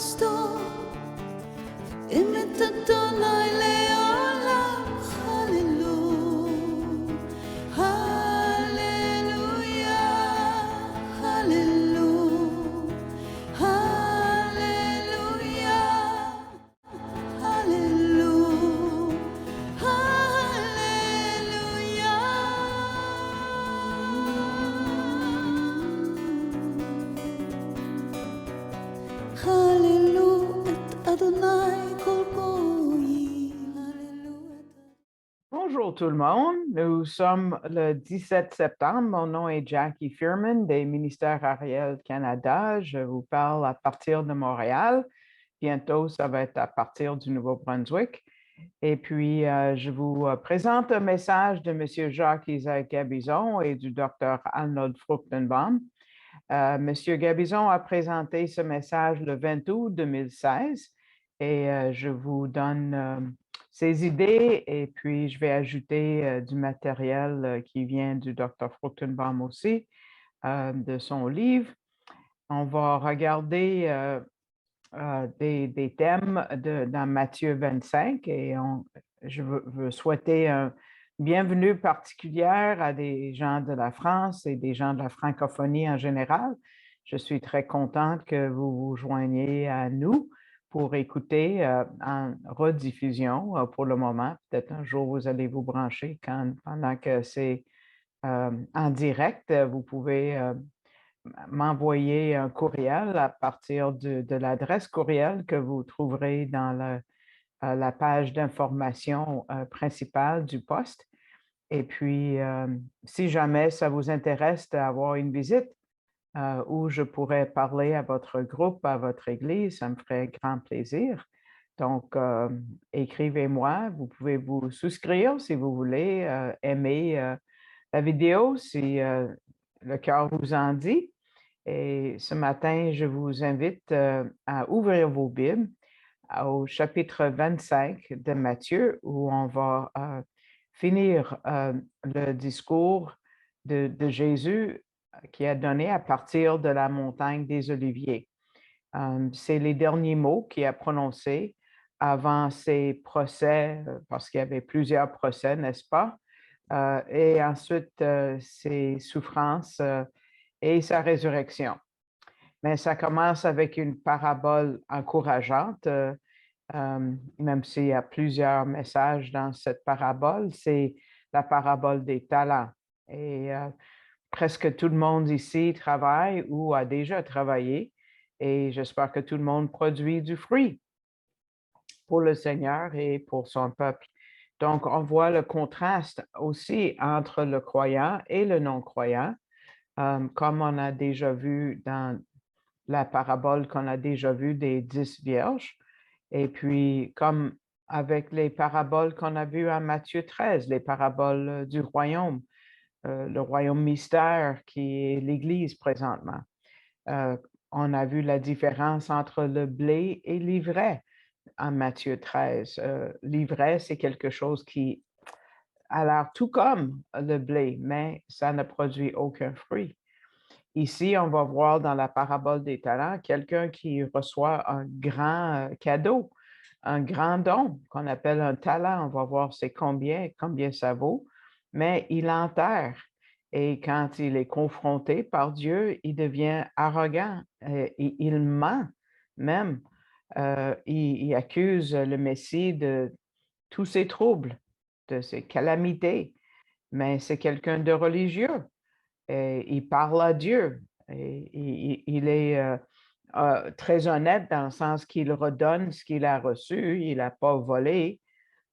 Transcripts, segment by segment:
pastor, imitatolay leolam, hallelujah, hallelujah, hallelujah, hallelujah, hallelujah, hallelujah. Hallelujah, Adonai kol goyi. Hallelujah. Bonjour tout le monde, nous sommes le 17 septembre. Mon nom est Jackie Furman des ministères Ariel Canada. Je vous parle à partir de Montréal. Bientôt, ça va être à partir du Nouveau-Brunswick. Et puis, je vous présente un message de M. Jacques-Isaac Gabizon et du Dr. Arnold Fruchtenbaum. M. Gabizon a présenté ce message le 20 août 2016 et je vous donne ses idées et puis je vais ajouter du matériel qui vient du Dr. Fruchtenbaum aussi, de son livre. On va regarder des thèmes dans Matthieu 25 et je veux souhaiter un bienvenue particulière à des gens de la France et des gens de la francophonie en général. Je suis très contente que vous vous joigniez à nous pour écouter en rediffusion pour le moment. Peut-être un jour, vous allez vous brancher pendant que c'est en direct. Vous pouvez m'envoyer un courriel à partir de l'adresse courriel que vous trouverez dans la page d'information principale du poste. Et puis, si jamais ça vous intéresse d'avoir une visite où je pourrais parler à votre groupe, à votre église, ça me ferait grand plaisir. Donc, écrivez-moi. Vous pouvez vous souscrire si vous voulez, aimer la vidéo si le cœur vous en dit. Et ce matin, je vous invite à ouvrir vos Bibles au chapitre 25 de Matthieu, où on va finir le discours de Jésus qui a donné à partir de la montagne des Oliviers. C'est les derniers mots qu'il a prononcés avant ses procès, parce qu'il y avait plusieurs procès, n'est-ce pas? Et ensuite, ses souffrances et sa résurrection. Mais ça commence avec une parabole encourageante, même s'il y a plusieurs messages dans cette parabole, c'est la parabole des talents. Et presque tout le monde ici travaille ou a déjà travaillé, et j'espère que tout le monde produit du fruit pour le Seigneur et pour son peuple. Donc, on voit le contraste aussi entre le croyant et le non-croyant, comme on a déjà vu dans la parabole qu'on a déjà vue des 10 vierges. Et puis, comme avec les paraboles qu'on a vues en Matthieu 13, les paraboles du royaume, le royaume mystère qui est l'Église présentement. On a vu la différence entre le blé et l'ivraie en Matthieu 13. L'ivraie, c'est quelque chose qui a l'air tout comme le blé, mais ça ne produit aucun fruit. Ici, on va voir dans la parabole des talents quelqu'un qui reçoit un grand cadeau, un grand don qu'on appelle un talent. On va voir c'est combien ça vaut, mais il enterre. Et quand il est confronté par Dieu, il devient arrogant, il ment même. Il accuse le Messie de tous ses troubles, de ses calamités, mais c'est quelqu'un de religieux. Et il parle à Dieu. Et il est très honnête dans le sens qu'il redonne ce qu'il a reçu. Il n'a pas volé,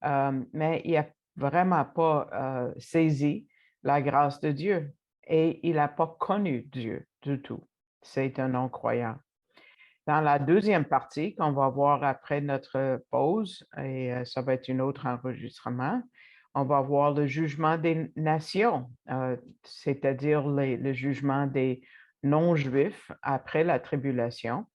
mais il n'a vraiment pas saisi la grâce de Dieu. Et il n'a pas connu Dieu du tout. C'est un non-croyant. Dans la deuxième partie qu'on va voir après notre pause, et ça va être un autre enregistrement, on va voir le jugement des nations, c'est-à-dire le jugement des non-juifs après la tribulation.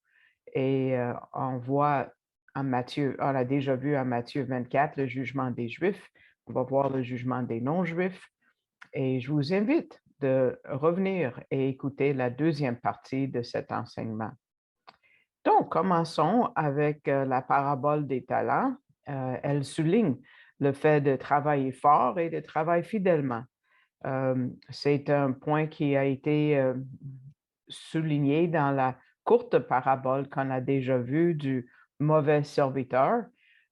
Et on voit en Matthieu, on a déjà vu en Matthieu 24 le jugement des Juifs. On va voir le jugement des non-juifs. Et je vous invite de revenir et écouter la deuxième partie de cet enseignement. Donc, commençons avec la parabole des talents. Elle souligne le fait de travailler fort et de travailler fidèlement. C'est un point qui a été souligné dans la courte parabole qu'on a déjà vue du mauvais serviteur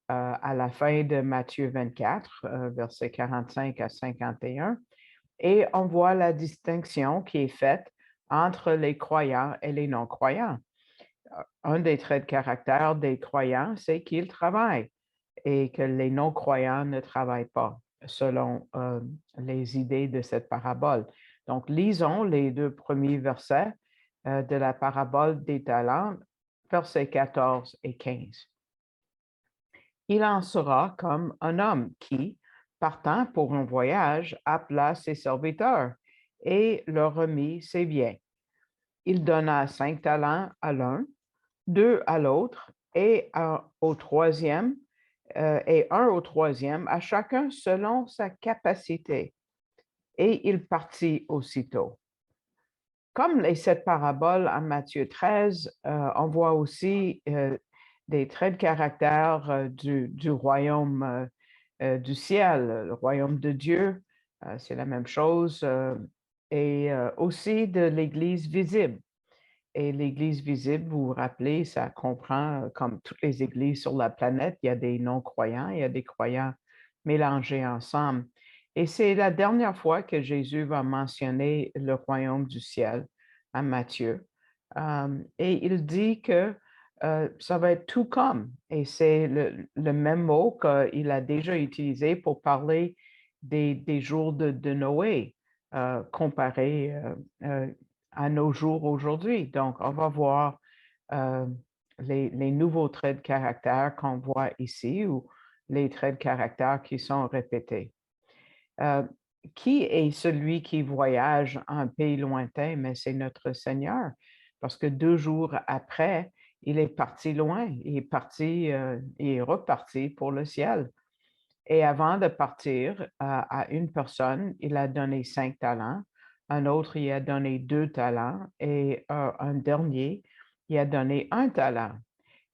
à la fin de Matthieu 24, versets 45 à 51. Et on voit la distinction qui est faite entre les croyants et les non-croyants. Un des traits de caractère des croyants, c'est qu'ils travaillent et que les non-croyants ne travaillent pas, selon les idées de cette parabole. Donc, lisons les 2 premiers versets de la parabole des talents, versets 14 et 15. Il en sera comme un homme qui, partant pour un voyage, appela ses serviteurs et leur remit ses biens. Il donna 5 talents à l'un, 2 à l'autre et un au troisième, à chacun selon sa capacité. Et il partit aussitôt. Comme les 7 paraboles en Matthieu 13, on voit aussi des traits de caractère du royaume du ciel, le royaume de Dieu, c'est la même chose, et aussi de l'Église visible. Et l'Église visible, vous vous rappelez, ça comprend, comme toutes les églises sur la planète, il y a des non-croyants, il y a des croyants mélangés ensemble. Et c'est la dernière fois que Jésus va mentionner le royaume du ciel à Matthieu. Et il dit que ça va être tout comme, et c'est le même mot qu'il a déjà utilisé pour parler des jours de Noé, comparé à nos jours aujourd'hui. Donc, on va voir euh, les nouveaux traits de caractère qu'on voit ici ou les traits de caractère qui sont répétés. Euh, qui est celui qui voyage en un pays lointain? Mais c'est notre Seigneur, parce que 2 jours après, il est parti loin, il est parti, il est reparti pour le ciel. Et avant de partir à une personne, il a donné 5 talents, un autre, il a donné 2 talents et un dernier, il a donné 1 talent.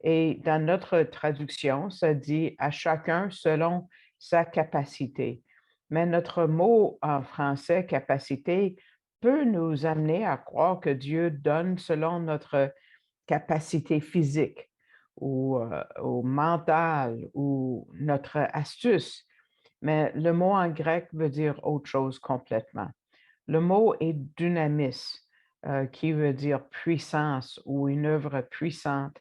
Et dans notre traduction, ça dit à chacun selon sa capacité. Mais notre mot en français, capacité, peut nous amener à croire que Dieu donne selon notre capacité physique ou mentale ou notre astuce. Mais le mot en grec veut dire autre chose complètement. Le mot est dynamis, qui veut dire puissance ou une œuvre puissante,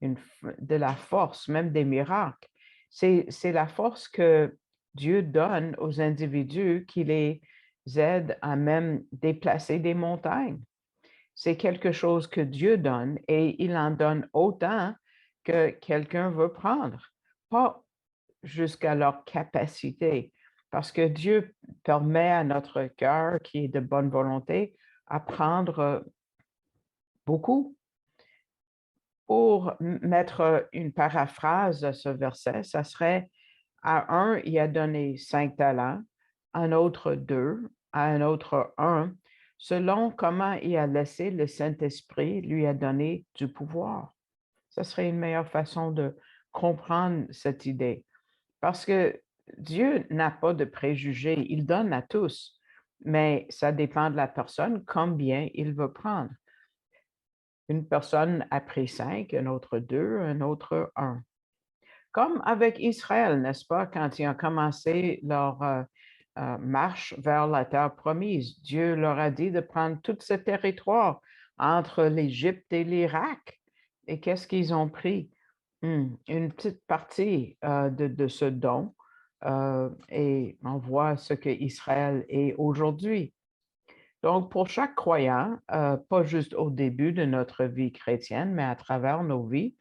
de la force, même des miracles. C'est la force que Dieu donne aux individus qui les aide à même déplacer des montagnes. C'est quelque chose que Dieu donne et il en donne autant que quelqu'un veut prendre, pas jusqu'à leur capacité, parce que Dieu permet à notre cœur qui est de bonne volonté à prendre beaucoup. Pour mettre une paraphrase à ce verset, ça serait à un, il a donné 5 talents, à un autre 2, à un autre 1, selon comment il a laissé le Saint-Esprit lui a donné du pouvoir. Ce serait une meilleure façon de comprendre cette idée. Parce que Dieu n'a pas de préjugés, il donne à tous, mais ça dépend de la personne combien il veut prendre. Une personne a pris 5, un autre 2, un autre 1. Comme avec Israël, n'est-ce pas, quand ils ont commencé leur marche vers la terre promise, Dieu leur a dit de prendre tout ce territoire entre l'Égypte et l'Irak. Et qu'est-ce qu'ils ont pris? Une petite partie de ce don. Et on voit ce que Israël est aujourd'hui. Donc, pour chaque croyant, pas juste au début de notre vie chrétienne, mais à travers nos vies,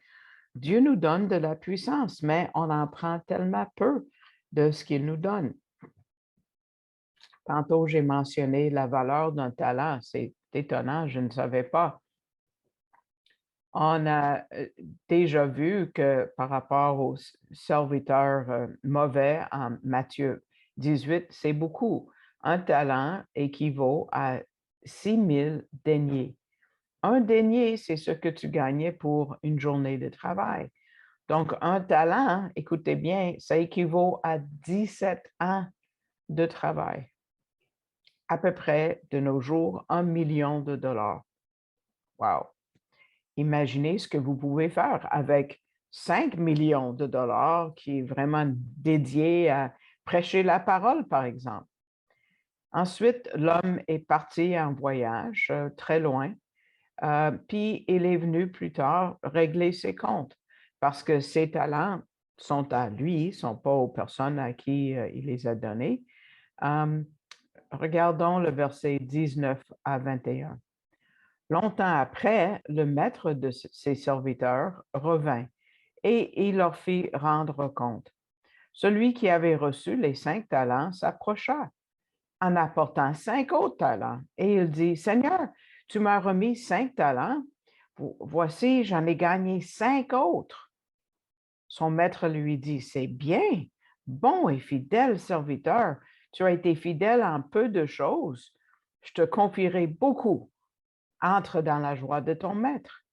Dieu nous donne de la puissance, mais on en prend tellement peu de ce qu'il nous donne. Tantôt, j'ai mentionné la valeur d'un talent. C'est étonnant, je ne savais pas. On a déjà vu que par rapport aux serviteurs mauvais en Matthieu 18, c'est beaucoup. Un talent équivaut à 6 000 deniers. Un denier, c'est ce que tu gagnais pour une journée de travail. Donc, un talent, écoutez bien, ça équivaut à 17 ans de travail. À peu près, de nos jours, 1 million de dollars. Wow! Imaginez ce que vous pouvez faire avec 5 millions de dollars qui est vraiment dédié à prêcher la parole, par exemple. Ensuite, l'homme est parti en voyage très loin, puis il est venu plus tard régler ses comptes parce que ses talents sont à lui, ne sont pas aux personnes à qui il les a donnés. Euh, Regardons le verset 19 à 21. Longtemps après, le maître de ses serviteurs revint et il leur fit rendre compte. Celui qui avait reçu les 5 talents s'approcha en apportant 5 autres talents et il dit, Seigneur, tu m'as remis 5 talents, voici, j'en ai gagné 5 autres. Son maître lui dit, c'est bien, bon et fidèle serviteur, tu as été fidèle en peu de choses, je te confierai beaucoup. Entre dans la joie de ton maître.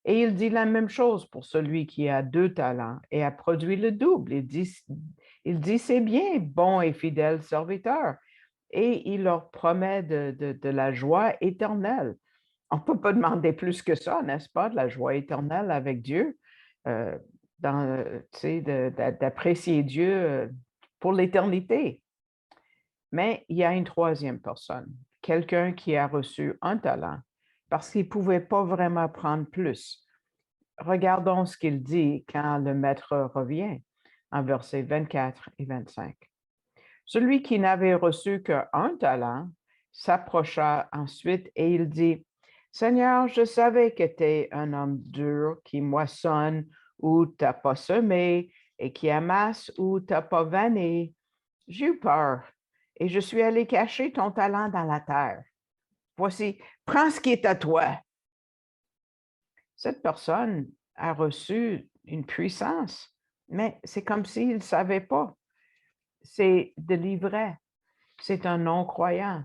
Et il dit la même chose pour celui qui a 2 talents et a produit le double. Il dit c'est bien, bon et fidèle serviteur. Et il leur promet de la joie éternelle. On ne peut pas demander plus que ça, n'est-ce pas, de la joie éternelle avec Dieu, euh, d'apprécier Dieu pour l'éternité. Mais il y a une troisième personne, quelqu'un qui a reçu un talent parce qu'il ne pouvait pas vraiment prendre plus. Regardons ce qu'il dit quand le maître revient en versets 24 et 25. Celui qui n'avait reçu qu'un talent s'approcha ensuite et il dit, Seigneur, je savais que tu es un homme dur qui moissonne où tu n'as pas semé et qui amasse où tu n'as pas vanné. J'ai eu peur et je suis allé cacher ton talent dans la terre. Voici, prends ce qui est à toi. Cette personne a reçu une puissance, mais c'est comme s'il ne savait pas. C'est de l'ivraie. C'est un non-croyant.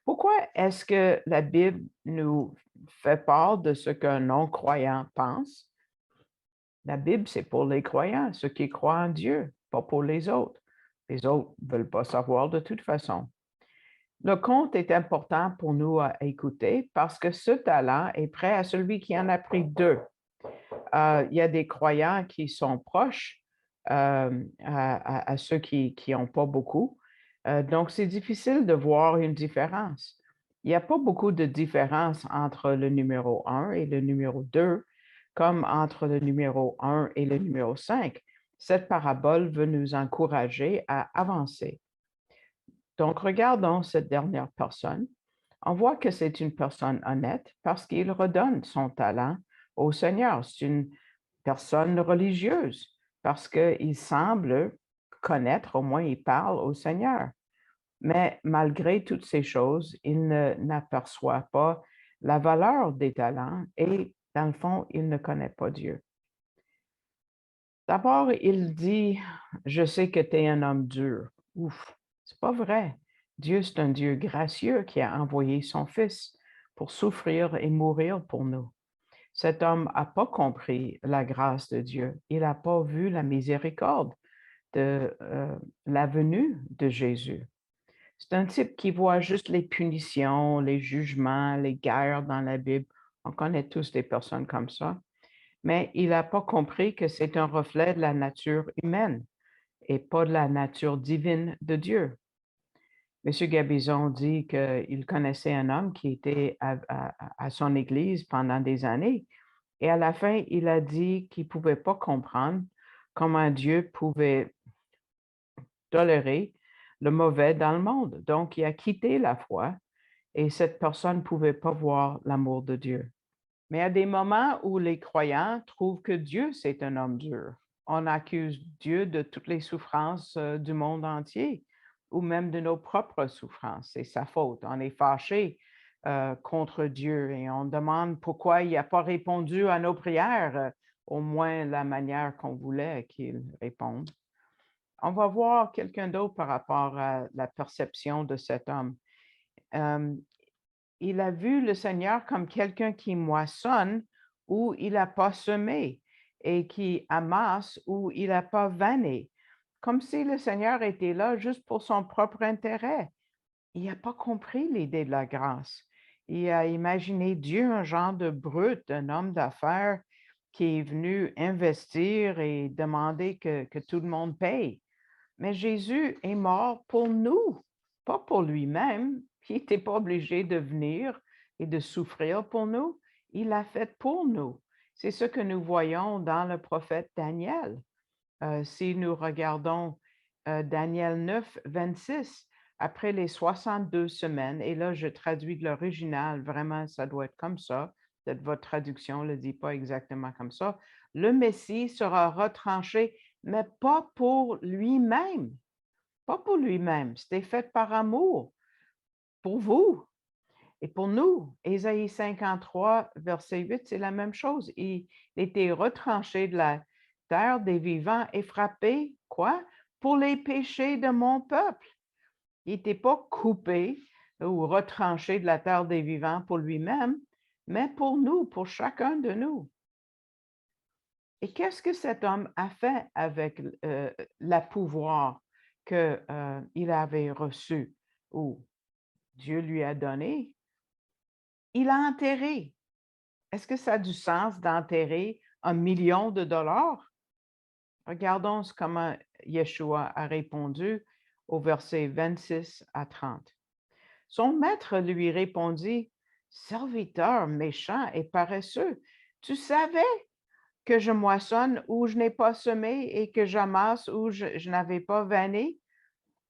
Pourquoi est-ce que la Bible nous fait part de ce qu'un non-croyant pense? La Bible, c'est pour les croyants, ceux qui croient en Dieu, pas pour les autres. Les autres ne veulent pas savoir de toute façon. Le conte est important pour nous à écouter parce que ce talent est prêt à celui qui en a pris 2. Il y a des croyants qui sont proches à ceux qui n'ont pas beaucoup. Donc, c'est difficile de voir une différence. Il n'y a pas beaucoup de différence entre le numéro 1 et le numéro 2, comme entre le numéro 1 et le numéro 5. Cette parabole veut nous encourager à avancer. Donc, regardons cette dernière personne. On voit que c'est une personne honnête parce qu'il redonne son talent au Seigneur. C'est une personne religieuse parce qu'il semble connaître, au moins il parle au Seigneur. Mais malgré toutes ces choses, il n'aperçoit pas la valeur des talents et, dans le fond, il ne connaît pas Dieu. D'abord, il dit, je sais que tu es un homme dur. Ouf, c'est pas vrai. Dieu, c'est un Dieu gracieux qui a envoyé son Fils pour souffrir et mourir pour nous. Cet homme n'a pas compris la grâce de Dieu. Il n'a pas vu la miséricorde de la venue de Jésus. C'est un type qui voit juste les punitions, les jugements, les guerres dans la Bible. On connaît tous des personnes comme ça. Mais il n'a pas compris que c'est un reflet de la nature humaine et pas de la nature divine de Dieu. M. Gabizon dit qu'il connaissait un homme qui était à son église pendant des années et à la fin, il a dit qu'il ne pouvait pas comprendre comment Dieu pouvait tolérer le mauvais dans le monde. Donc, il a quitté la foi et cette personne ne pouvait pas voir l'amour de Dieu. Mais il y a des moments où les croyants trouvent que Dieu, c'est un homme dur. On accuse Dieu de toutes les souffrances du monde entier ou même de nos propres souffrances. C'est sa faute. On est fâché contre Dieu et on demande pourquoi il n'a pas répondu à nos prières, au moins la manière qu'on voulait qu'il réponde. On va voir quelqu'un d'autre par rapport à la perception de cet homme. il a vu le Seigneur comme quelqu'un qui moissonne où il n'a pas semé et qui amasse où il n'a pas vanné, comme si le Seigneur était là juste pour son propre intérêt. Il n'a pas compris l'idée de la grâce. Il a imaginé Dieu un genre de brute, un homme d'affaires qui est venu investir et demander que tout le monde paye. Mais Jésus est mort pour nous, pas pour lui-même. Il n'était pas obligé de venir et de souffrir pour nous. Il l'a fait pour nous. C'est ce que nous voyons dans le prophète Daniel. Si nous regardons Daniel 9, 26, après les 62 semaines, et là je traduis de l'original, vraiment ça doit être comme ça, peut-être votre traduction ne le dit pas exactement comme ça, le Messie sera retranché, mais pas pour lui-même, pas pour lui-même, c'était fait par amour, pour vous et pour nous. Ésaïe 53, verset 8, c'est la même chose. Il était retranché de la terre des vivants et frappé, quoi? Pour les péchés de mon peuple. Il n'était pas coupé ou retranché de la terre des vivants pour lui-même, mais pour nous, pour chacun de nous. Et qu'est-ce que cet homme a fait avec le pouvoir qu'il avait reçu ou Dieu lui a donné? Il a enterré. Est-ce que ça a du sens d'enterrer 1 million de dollars? Regardons comment Yeshua a répondu au verset 26 à 30. Son maître lui répondit, serviteur méchant et paresseux, tu savais que je moissonne où je n'ai pas semé et que j'amasse où je n'avais pas vanné?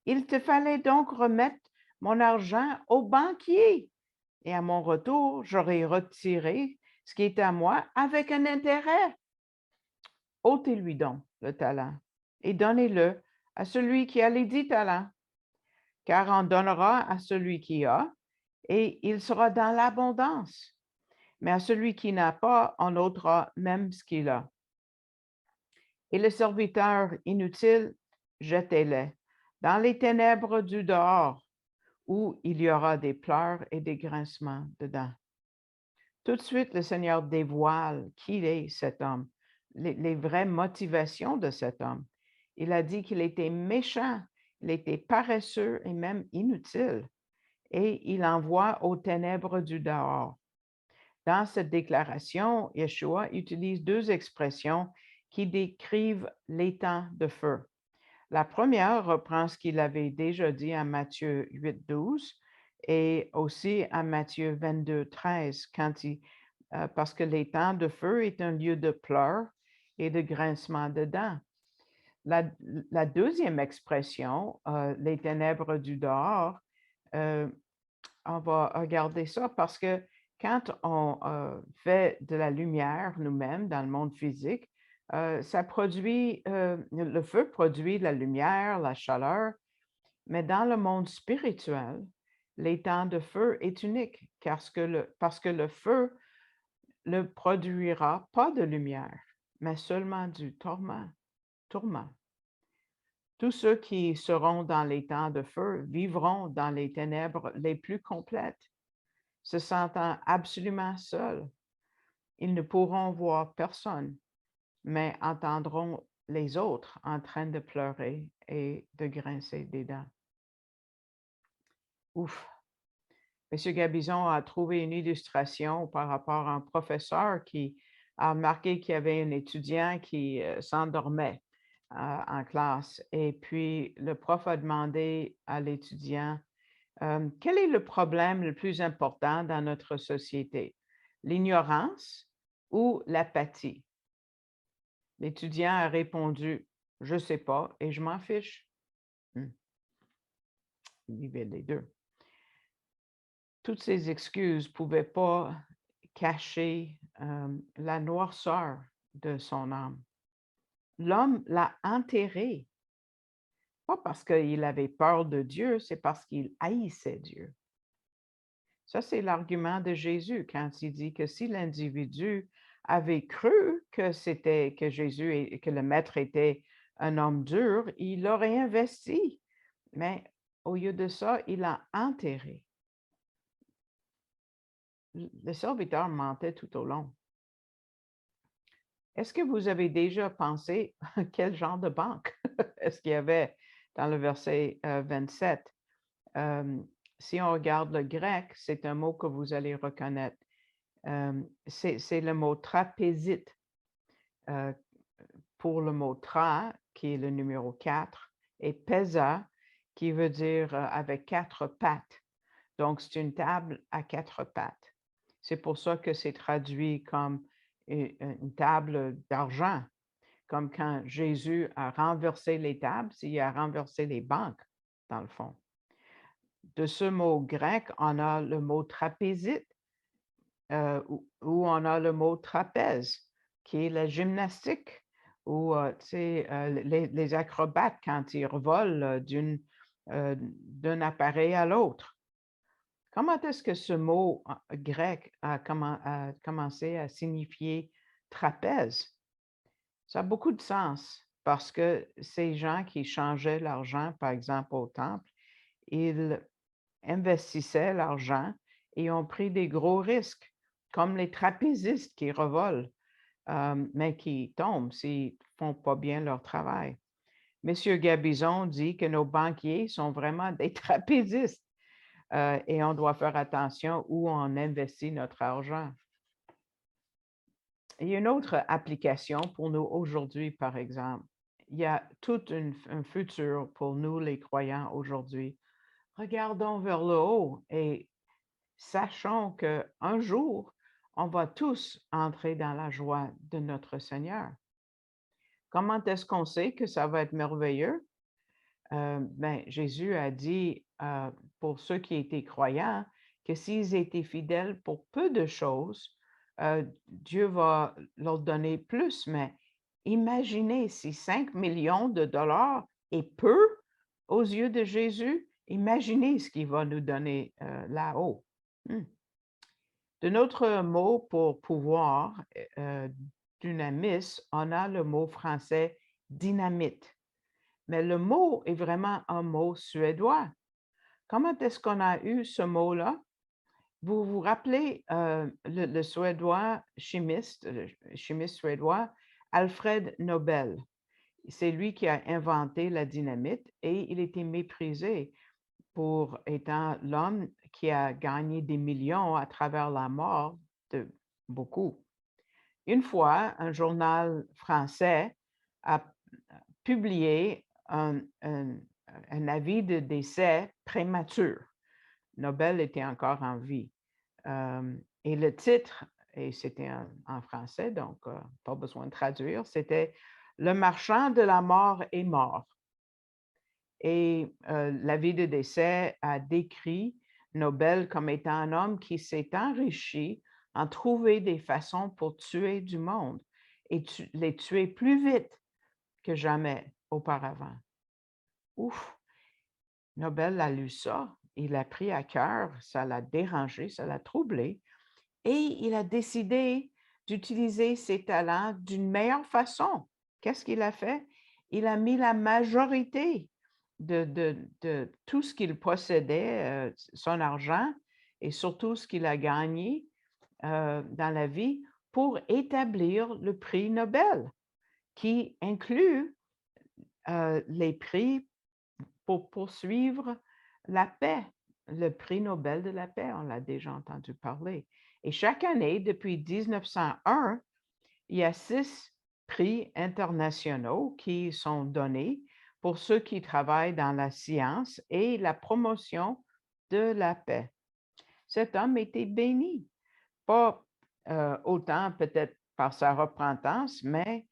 Il te fallait donc remettre mon argent au banquier et à mon retour, j'aurai retiré ce qui est à moi avec un intérêt. Ôtez-lui donc le talent et donnez-le à celui qui a les 10 talents, car on donnera à celui qui a, et il sera dans l'abondance. Mais à celui qui n'a pas, on ôtera même ce qu'il a. Et le serviteur inutile, jetez-le dans les ténèbres du dehors, où il y aura des pleurs et des grincements dedans. Tout de suite, le Seigneur dévoile qui est cet homme, les vraies motivations de cet homme. Il a dit qu'il était méchant, il était paresseux et même inutile, et il envoie aux ténèbres du dehors. Dans cette déclaration, Yeshua utilise deux expressions qui décrivent les temps de feu. La première reprend ce qu'il avait déjà dit à Matthieu 8, 12 et aussi à Matthieu 22, 13, parce que les temps de feu est un lieu de pleurs et de grincement de dents. La deuxième expression, les ténèbres du dehors, on va regarder ça parce que quand on fait de la lumière nous-mêmes dans le monde physique, ça produit, le feu produit de la lumière, la chaleur, mais dans le monde spirituel, les temps de feu est unique parce que le feu ne produira pas de lumière, mais seulement du tourment. Tous ceux qui seront dans les temps de feu vivront dans les ténèbres les plus complètes, se sentant absolument seuls. Ils ne pourront voir personne, mais entendront les autres en train de pleurer et de grincer des dents. Ouf! Monsieur Gabizon a trouvé une illustration par rapport à un professeur qui a remarqué qu'il y avait un étudiant qui s'endormait en classe. Et puis, le prof a demandé à l'étudiant, quel est le problème le plus important dans notre société? L'ignorance ou l'apathie? L'étudiant a répondu, je ne sais pas et je m'en fiche. Il vivait les deux. Toutes ces excuses ne pouvaient pas cacher la noirceur de son âme. L'homme l'a enterré, pas parce qu'il avait peur de Dieu, c'est parce qu'il haïssait Dieu. Ça, c'est l'argument de Jésus quand il dit que si l'individu avait cru que Jésus et que le maître était un homme dur, il l'aurait investi. Mais au lieu de ça, il l'a enterré. le serviteur mentait tout au long. Est-ce que vous avez déjà pensé quel genre de banque est-ce qu'il y avait dans le verset 27? Euh, si on regarde le grec, c'est un mot que vous allez reconnaître. C'est le mot trapézite euh, pour le mot tra, qui est le numéro 4, et pesa, qui veut dire avec 4 pattes. Donc, c'est une table à 4 pattes. C'est pour ça que c'est traduit comme une table d'argent, comme quand Jésus a renversé les tables, il a renversé les banques, dans le fond. De ce mot grec, on a le mot trapézite, où on a le mot trapèze, qui est la gymnastique, ou les acrobates quand ils volent d'un appareil à l'autre. Comment est-ce que ce mot grec a commencé à signifier trapèze? Ça a beaucoup de sens parce que ces gens qui changeaient l'argent, par exemple au temple, ils investissaient l'argent et ont pris des gros risques, comme les trapézistes qui revolent, mais qui tombent s'ils ne font pas bien leur travail. Monsieur Gabizon dit que nos banquiers sont vraiment des trapézistes et on doit faire attention où on investit notre argent. Il y a une autre application pour nous aujourd'hui, par exemple. Il y a tout un futur pour nous, les croyants, aujourd'hui. Regardons vers le haut et sachons qu'un jour, on va tous entrer dans la joie de notre Seigneur. Comment est-ce qu'on sait que ça va être merveilleux? Jésus a dit pour ceux qui étaient croyants que s'ils étaient fidèles pour peu de choses, Dieu va leur donner plus. Mais imaginez si 5 millions de dollars est peu aux yeux de Jésus, imaginez ce qu'il va nous donner là-haut. De notre mot pour pouvoir, dynamis, on a le mot français dynamite. Mais le mot est vraiment un mot suédois. Comment est-ce qu'on a eu ce mot-là? Vous vous rappelez le suédois chimiste, le chimiste suédois, Alfred Nobel. C'est lui qui a inventé la dynamite et il était méprisé pour étant l'homme qui a gagné des millions à travers la mort de beaucoup. Une fois, un journal français a publié un avis de décès prématuré. Nobel était encore en vie. Et le titre, et c'était en français, donc pas besoin de traduire, c'était Le marchand de la mort est mort. Et l'avis de décès a décrit Nobel comme étant un homme qui s'est enrichi en trouver des façons pour tuer du monde et les tuer plus vite que jamais auparavant. Ouf! Nobel a lu ça, il a pris à cœur, ça l'a dérangé, ça l'a troublé, et il a décidé d'utiliser ses talents d'une meilleure façon. Qu'est-ce qu'il a fait? Il a mis la majorité de tout ce qu'il possédait, son argent, et surtout ce qu'il a gagné dans la vie, pour établir le prix Nobel, qui inclut les prix pour poursuivre la paix, le prix Nobel de la paix, on l'a déjà entendu parler. Et chaque année, depuis 1901, il y a 6 prix internationaux qui sont donnés pour ceux qui travaillent dans la science et la promotion de la paix. Cet homme était béni, pas autant peut-être par sa repentance, mais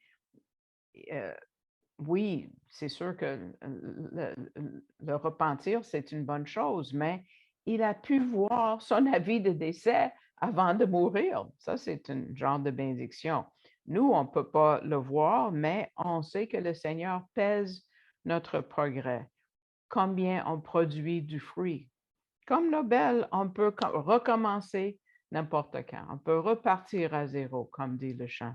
oui, c'est sûr que le repentir, c'est une bonne chose, mais il a pu voir son avis de décès avant de mourir. Ça, c'est un genre de bénédiction. Nous, on ne peut pas le voir, mais on sait que le Seigneur pèse notre progrès. Combien on produit du fruit. Comme Nobel, on peut recommencer n'importe quand. On peut repartir à zéro, comme dit le chant.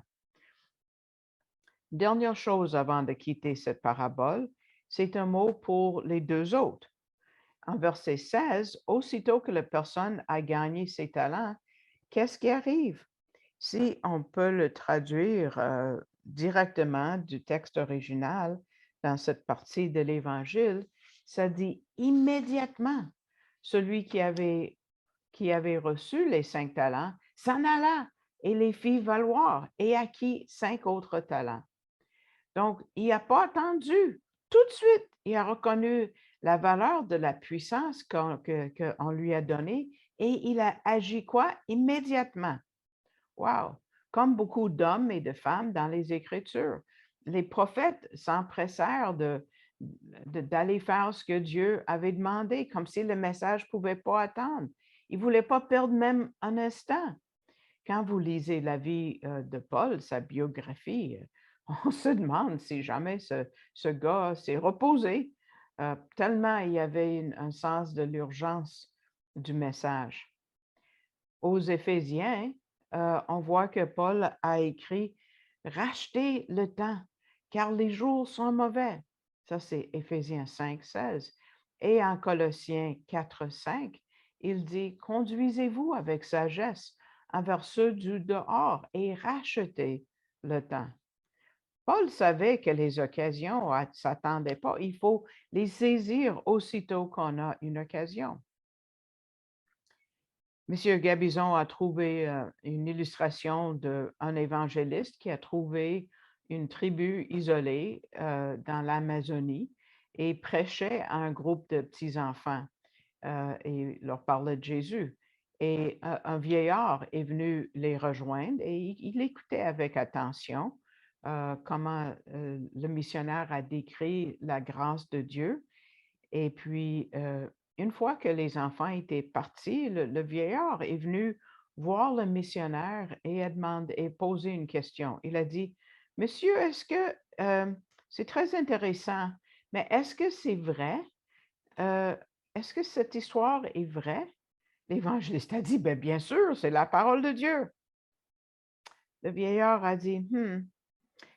Dernière chose avant de quitter cette parabole, c'est un mot pour les deux autres. En verset 16, aussitôt que la personne a gagné ses talents, qu'est-ce qui arrive? Si on peut le traduire directement du texte original dans cette partie de l'Évangile, ça dit immédiatement, celui qui avait reçu les 5 talents s'en alla et les fit valoir et acquit 5 autres talents. Donc, il n'a pas attendu. Tout de suite, il a reconnu la valeur de la puissance qu'on lui a donnée et il a agi quoi? Immédiatement. Wow! Comme beaucoup d'hommes et de femmes dans les Écritures, les prophètes s'empressèrent d'aller faire ce que Dieu avait demandé, comme si le message ne pouvait pas attendre. Ils ne voulaient pas perdre même un instant. Quand vous lisez la vie de Paul, sa biographie, on se demande si jamais ce gars s'est reposé, tellement il y avait un sens de l'urgence du message. Aux Éphésiens, on voit que Paul a écrit rachetez le temps, car les jours sont mauvais. Ça, c'est Éphésiens 5, 16. Et en Colossiens 4, 5, il dit conduisez-vous avec sagesse envers ceux du dehors et rachetez le temps. Paul savait que les occasions ne s'attendaient pas. Il faut les saisir aussitôt qu'on a une occasion. Monsieur Gabizon a trouvé une illustration d'un évangéliste qui a trouvé une tribu isolée dans l'Amazonie et prêchait à un groupe de petits-enfants et leur parlait de Jésus. Et un vieillard est venu les rejoindre et il écoutait avec attention comment le missionnaire a décrit la grâce de Dieu. Et puis, une fois que les enfants étaient partis, le vieillard est venu voir le missionnaire et a demandé et posé une question. Il a dit, Monsieur, est-ce que c'est très intéressant, mais est-ce que c'est vrai? Euh, est-ce que cette histoire est vraie? L'évangéliste a dit, ben, bien sûr, c'est la parole de Dieu. Le vieillard a dit,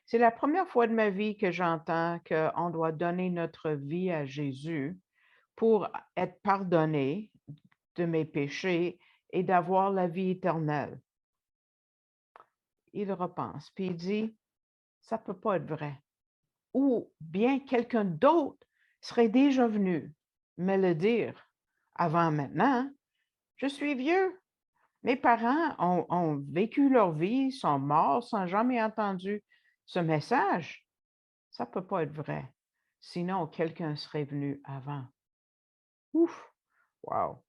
c'est la première fois de ma vie que j'entends qu'on doit donner notre vie à Jésus pour être pardonné de mes péchés et d'avoir la vie éternelle. Il repense, puis il dit, ça ne peut pas être vrai. Ou bien quelqu'un d'autre serait déjà venu me le dire avant maintenant. Je suis vieux. Mes parents ont vécu leur vie, sont morts sans jamais entendu ce message. Ça ne peut pas être vrai. Sinon, quelqu'un serait venu avant. Ouf! Wow!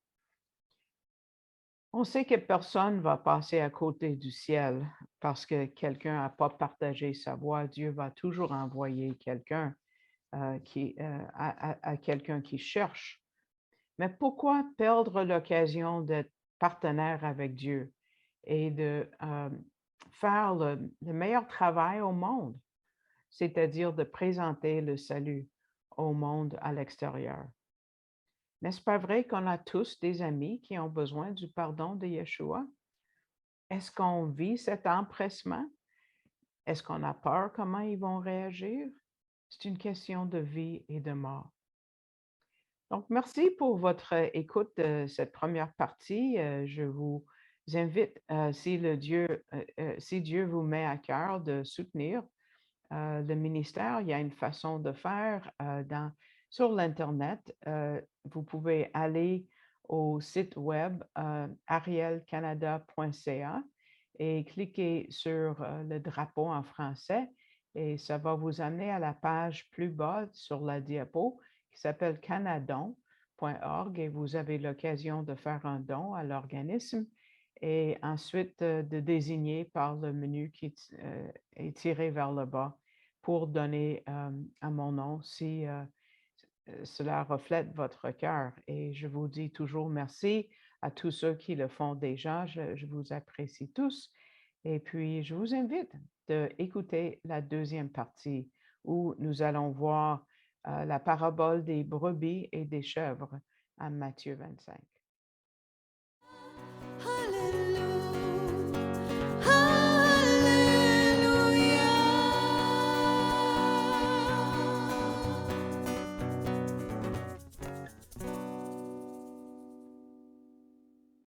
On sait que personne ne va passer à côté du ciel parce que quelqu'un n'a pas partagé sa voix. Dieu va toujours envoyer quelqu'un à quelqu'un qui cherche. Mais pourquoi perdre l'occasion d'être partenaire avec Dieu et de faire le meilleur travail au monde, c'est-à-dire de présenter le salut au monde à l'extérieur? N'est-ce pas vrai qu'on a tous des amis qui ont besoin du pardon de Yeshua? Est-ce qu'on vit cet empressement? Est-ce qu'on a peur comment ils vont réagir? C'est une question de vie et de mort. Donc, merci pour votre écoute de cette première partie. Je vous invite, si Dieu vous met à cœur de soutenir le ministère, il y a une façon de faire sur l'Internet. Vous pouvez aller au site web arielcanada.ca et cliquer sur le drapeau en français et ça va vous amener à la page plus bas sur la diapo qui s'appelle canadon.org et vous avez l'occasion de faire un don à l'organisme et ensuite de désigner par le menu qui est tiré vers le bas pour donner à mon nom si cela reflète votre cœur. Et je vous dis toujours merci à tous ceux qui le font déjà. Je vous apprécie tous. Et puis, je vous invite d'écouter la deuxième partie où nous allons voir la parabole des brebis et des chèvres à Matthieu 25.